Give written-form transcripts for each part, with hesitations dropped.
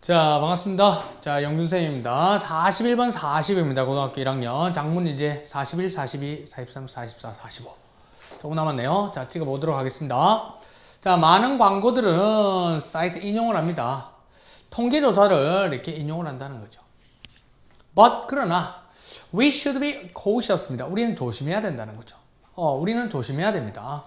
자, 반갑습니다. 자, 영준쌤입니다. 41번 40입니다. 고등학교 1학년. 작문 이제 41, 42, 43, 44, 45. 조금 남았네요. 자, 찍어보도록 하겠습니다. 자, 많은 광고들은 사이트 인용을 합니다. 통계조사를 이렇게 인용을 한다는 거죠. But, 그러나, we should be cautious입니다. 우리는 조심해야 된다는 거죠. 우리는 조심해야 됩니다.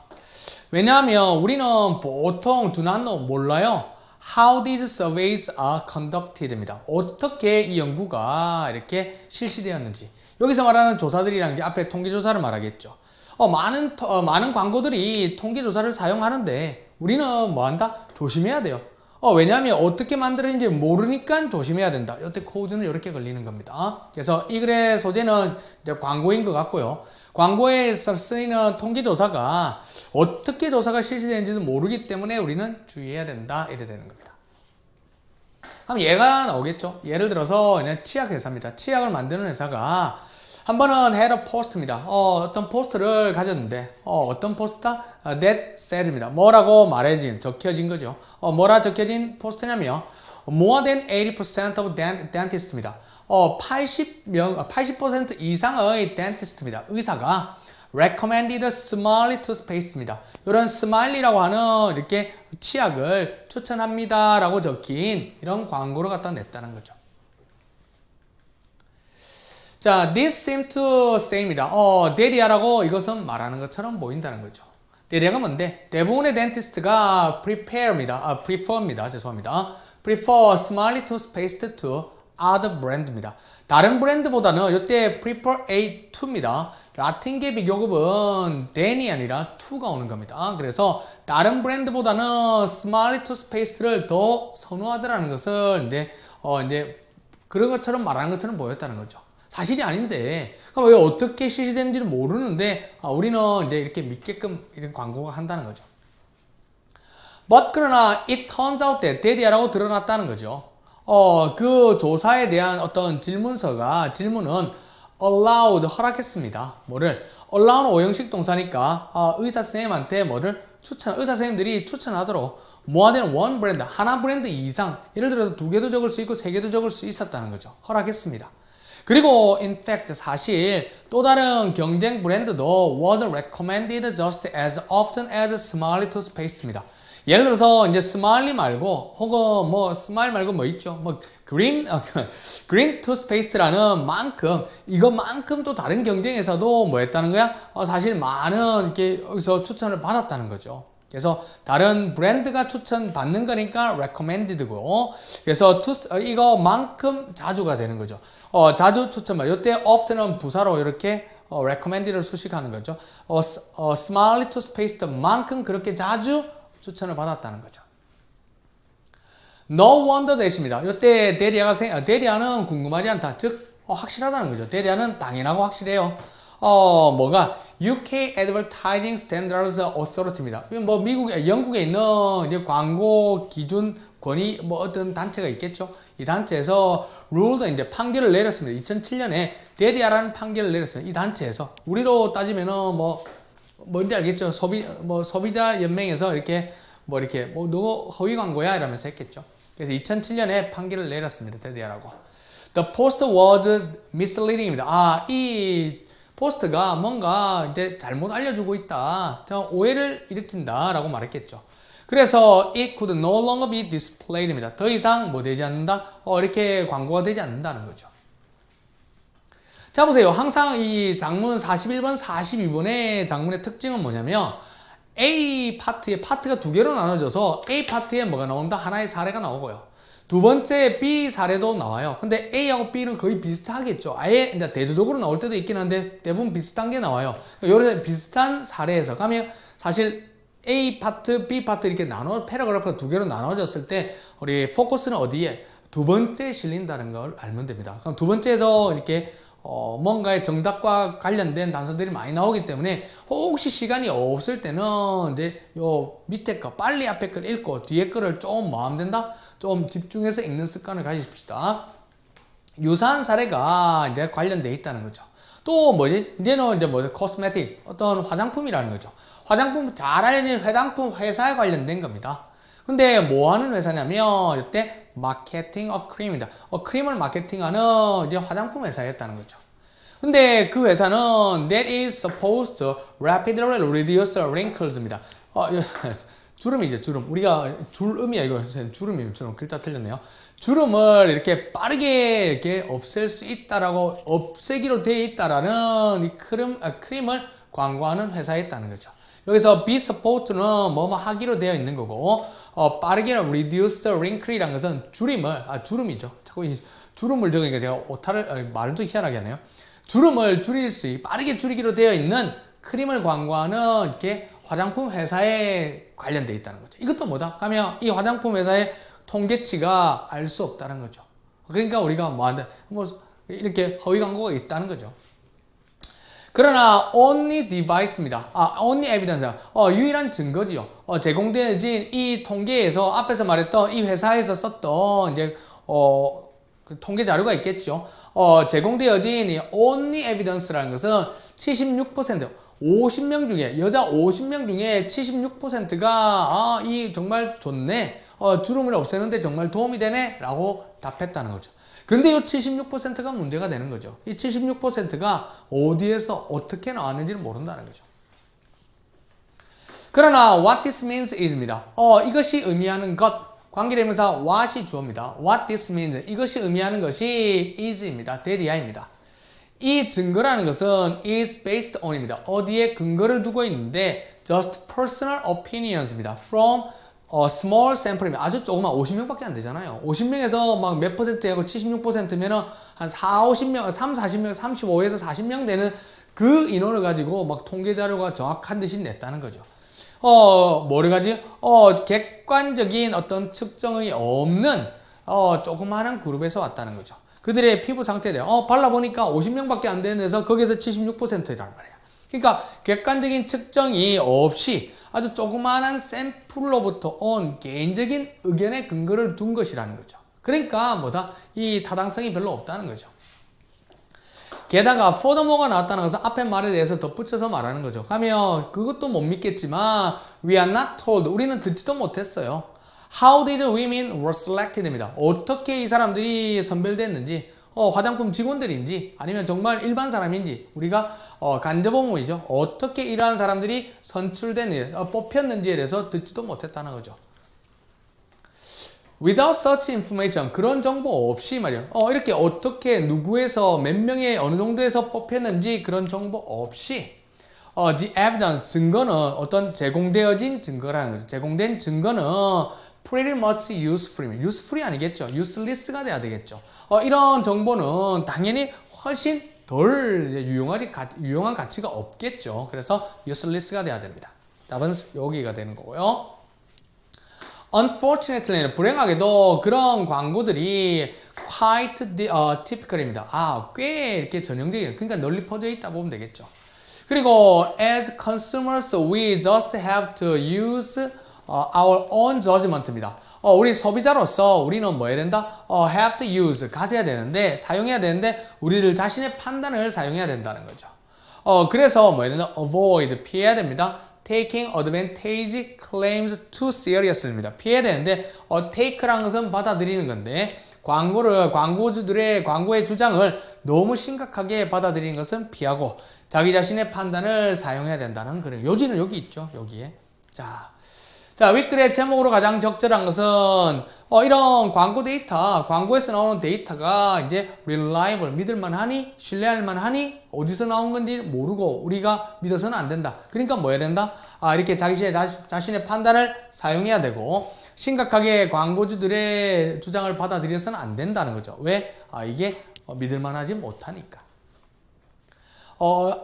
왜냐하면 우리는 보통 do not know, 몰라요. How these surveys are conducted입니다. 어떻게 이 연구가 이렇게 실시되었는지. 여기서 말하는 조사들이라는 게 앞에 통계조사를 말하겠죠. 많은 광고들이 통계조사를 사용하는데 우리는 뭐 한다? 조심해야 돼요. 왜냐하면 어떻게 만들어진지 모르니까 조심해야 된다. 이때 코즈는 이렇게 걸리는 겁니다. 그래서 이 글의 소재는 이제 광고인 것 같고요. 광고에서 쓰이는 통계조사가 어떻게 조사가 실시되는지도 모르기 때문에 우리는 주의해야 된다. 이래 되는 겁니다. 그럼 예가 나오겠죠. 예를 들어서 그냥 치약 회사입니다. 치약을 만드는 회사가 한 번은 had a post입니다. 어떤 포스트를 가졌는데 어떤 포스트다? that said입니다. 뭐라고 적혀진 거죠. 뭐라 적혀진 포스트냐면 more than 80% of dentist입니다. 80% 이상의 dentist입니다. 의사가 recommended smiley toothpaste입니다. 이런 스마일리라고 하는 이렇게 치약을 추천합니다. 라고 적힌 이런 광고를 갖다 냈다는 거죠. 자, this seems to say입니다. 데리아라고 이것은 말하는 것처럼 보인다는 거죠. 데리아가 뭔데? 대부분의 덴티스트가 prefer입니다. 죄송합니다. prefer smiley toothpaste to other brand입니다. 다른 브랜드보다는 이때 prefer A2입니다. 라틴계 비교급은 than이 아니라 to가 오는 겁니다. 그래서 다른 브랜드보다는 smiley toothpaste를 더 선호하더라는 것을 이제 그런 것처럼 말하는 것처럼 보였다는 거죠. 사실이 아닌데, 그럼 왜 어떻게 실시되는지는 모르는데, 우리는 이제 이렇게 믿게끔 이런 광고가 한다는 거죠. But 그러나 it turns out that 데디아라고 드러났다는 거죠. 그 조사에 대한 어떤 질문은 allowed, 허락했습니다. 뭐를? allow는 오형식 동사니까, 의사 선생님한테 의사 선생님들이 추천하도록 more than one 브랜드, 하나 브랜드 이상, 예를 들어서 2개도 적을 수 있고 3개도 적을 수 있었다는 거죠. 허락했습니다. 그리고 in fact 사실 또 다른 경쟁 브랜드도 was recommended just as often as smiley toothpaste입니다. 예를 들어서 이제 스마일리 말고 혹은 스마일 말고 뭐 있죠? 그린 투스페이스트라는 만큼 이것만큼 또 다른 경쟁에서도 뭐 했다는 거야? 사실 많은 이렇게 여기서 추천을 받았다는 거죠. 그래서 다른 브랜드가 추천받는 거니까 recommended고 그래서 이거만큼 자주가 되는 거죠. 자주 추천받. 이때 often은 부사로 이렇게 recommended를 수식하는 거죠. smiley toothpaste만큼 그렇게 자주 추천을 받았다는 거죠. No wonder that입니다. 이때 데리아는 궁금하지 않다. 즉 확실하다는 거죠. 데리아는 당연하고 확실해요. 뭐가 UK Advertising Standards Authority입니다. 영국에 있는 이제 광고 기준 권위 어떤 단체가 있겠죠. 이 단체에서 룰도 이제 판결을 내렸습니다. 2007년에 데리아라는 판결을 내렸습니다. 이 단체에서 우리로 따지면은 뭔지 알겠죠? 소비자 연맹에서 이렇게 너 허위 광고야 이러면서 했겠죠. 그래서 2007년에 판결을 내렸습니다. 데디아라고. The post was misleading입니다. 이 포스트가 뭔가 이제 잘못 알려주고 있다. 오해를 일으킨다라고 말했겠죠. 그래서 it could no longer be displayed입니다. 더 이상 되지 않는다? 이렇게 광고가 되지 않는다는 거죠. 자, 보세요. 항상 이 장문 41번, 42번의 장문의 특징은 뭐냐면 A 파트가 2개로 나눠져서 A 파트에 뭐가 나온다? 하나의 사례가 나오고요. 두 번째 B 사례도 나와요. 근데 A하고 B는 거의 비슷하겠죠. 아예 이제 대조적으로 나올 때도 있긴 한데 대부분 비슷한 게 나와요. 이런 비슷한 사례에서 가면 사실 A 파트, B 파트 이렇게 패러그래프가 2개로 나눠졌을 때 우리 포커스는 어디에? 두 번째에 실린다는 걸 알면 됩니다. 그럼 두 번째에서 이렇게 뭔가의 정답과 관련된 단서들이 많이 나오기 때문에 혹시 시간이 없을 때는 이제 요 밑에 거 빨리 앞에 걸 읽고 뒤에 거를 좀 뭐 하면 된다? 좀 집중해서 읽는 습관을 가지십시다. 유사한 사례가 이제 관련되어 있다는 거죠. 또 뭐지? 이제는 코스메틱 어떤 화장품이라는 거죠. 화장품 잘 알려진 화장품 회사에 관련된 겁니다. 근데 뭐 하는 회사냐면 이때 marketing a cream입니다. 크림을 마케팅하는 이제 화장품 회사였다는 거죠. 근데 그 회사는 that is supposed to rapidly reduce wrinkles입니다. 주름이죠, 주름. 우리가 줄음이야, 이거. 주름이에요, 주름. 글자 틀렸네요. 주름을 이렇게 빠르게 이렇게 없앨 수 있다라고, 없애기로 되어 있다라는 이 크림을 광고하는 회사였다는 거죠. 여기서 be supposed to는 뭐뭐 하기로 되어 있는 거고, 빠르게 reduce wrinkle이라는 것은 주름이죠. 자꾸 이 주름을 적으니까 제가 말도 희한하게 하네요. 주름을 빠르게 줄이기로 되어 있는 크림을 광고하는 이렇게 화장품 회사에 관련되어 있다는 거죠. 이것도 뭐다? 가면 이 화장품 회사의 통계치가 알 수 없다는 거죠. 그러니까 우리가 이렇게 허위 광고가 있다는 거죠. 그러나 only device입니다. only evidence. 유일한 증거지요. 제공되어진 이 통계에서 앞에서 말했던 이 회사에서 썼던 이제 그 통계 자료가 있겠죠. 제공되어진 이 only evidence라는 것은 76%, 50명 중에, 여자 50명 중에 76%가 이 정말 좋네, 주름을 없애는데 정말 도움이 되네 라고 답했다는 거죠. 근데 이 76%가 문제가 되는 거죠. 이 76%가 어디에서 어떻게 나왔는지를 모른다는 거죠. 그러나 what this means is입니다. 이것이 의미하는 것, 관계대명사 what이 주어입니다. What this means, 이것이 의미하는 것이 is입니다. that이입니다. 이 증거라는 것은 is based on입니다. 어디에 근거를 두고 있는데 just personal opinions입니다. From a small sample입니다. 아주 조그만 50명밖에 안 되잖아요. 50명에서 막 몇 퍼센트하고 76%면은 한 40명, 35에서 40명 되는 그 인원을 가지고 막 통계 자료가 정확한 듯이 냈다는 거죠. 뭐를 가지? 객관적인 어떤 측정이 없는 조그마한 그룹에서 왔다는 거죠. 그들의 피부 상태에 대해 발라보니까 50명밖에 안 되는 데서 거기에서 76%라는 말이에요. 그러니까 객관적인 측정이 없이 아주 조그마한 샘플로부터 온 개인적인 의견의 근거를 둔 것이라는 거죠. 그러니까 뭐다? 이 타당성이 별로 없다는 거죠. 게다가 furthermore가 나왔다는 것은 앞에 말에 대해서 덧붙여서 말하는 거죠. 가면 그것도 못 믿겠지만 we are not told, 우리는 듣지도 못했어요. How did women were selected입니다. 어떻게 이 사람들이 선별됐는지, 화장품 직원들인지 아니면 정말 일반 사람인지, 우리가 간접보문이죠. 어떻게 이러한 사람들이 뽑혔는지에 대해서 듣지도 못했다는 거죠. Without such information, 그런 정보 없이 말이야. 이렇게 어떻게 누구에서 몇 명의 어느 정도에서 뽑혔는지 그런 정보 없이 the evidence, 증거는 어떤 제공되어진 증거라는 거죠. 제공된 증거는 pretty much useful. useful이 아니겠죠. useless가 돼야 되겠죠. 이런 정보는 당연히 훨씬 덜 유용한 가치가 없겠죠. 그래서 useless가 돼야 됩니다. 답은 여기가 되는 거고요. Unfortunately, 불행하게도 그런 광고들이 quite typical입니다. 꽤 이렇게 전형적이에요. 그러니까 널리 퍼져 있다 보면 되겠죠. 그리고 as consumers, we just have to use our own judgment입니다. 우리 소비자로서 우리는 뭐 해야 된다? have to use, 가져야 되는데, 사용해야 되는데, 우리들 자신의 판단을 사용해야 된다는 거죠. 그래서 뭐 해야 된다? avoid, 피해야 됩니다. taking advantage claims too seriously입니다. 피해야 되는데, take라는 것은 받아들이는 건데, 광고주들의 광고의 주장을 너무 심각하게 받아들이는 것은 피하고, 자기 자신의 판단을 사용해야 된다는 그런 요지는 여기 있죠. 여기에. 자, 윗글의 제목으로 가장 적절한 것은 이런 광고 데이터, 광고에서 나오는 데이터가 이제 reliable, 믿을만하니, 신뢰할만하니, 어디서 나온 건지 모르고 우리가 믿어서는 안 된다. 그러니까 뭐 해야 된다? 이렇게 자신의 판단을 사용해야 되고, 심각하게 광고주들의 주장을 받아들여서는 안 된다는 거죠. 왜? 이게 믿을만하지 못하니까.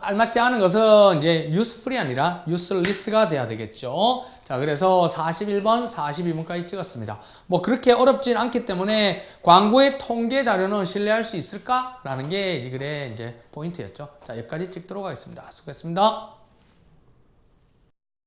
알맞지 않은 것은 이제 useful이 아니라 useless가 돼야 되겠죠. 자, 그래서 41번, 42번까지 찍었습니다. 뭐 그렇게 어렵진 않기 때문에 광고의 통계 자료는 신뢰할 수 있을까? 라는 게 이 글의 이제 포인트였죠. 자, 여기까지 찍도록 하겠습니다. 수고했습니다.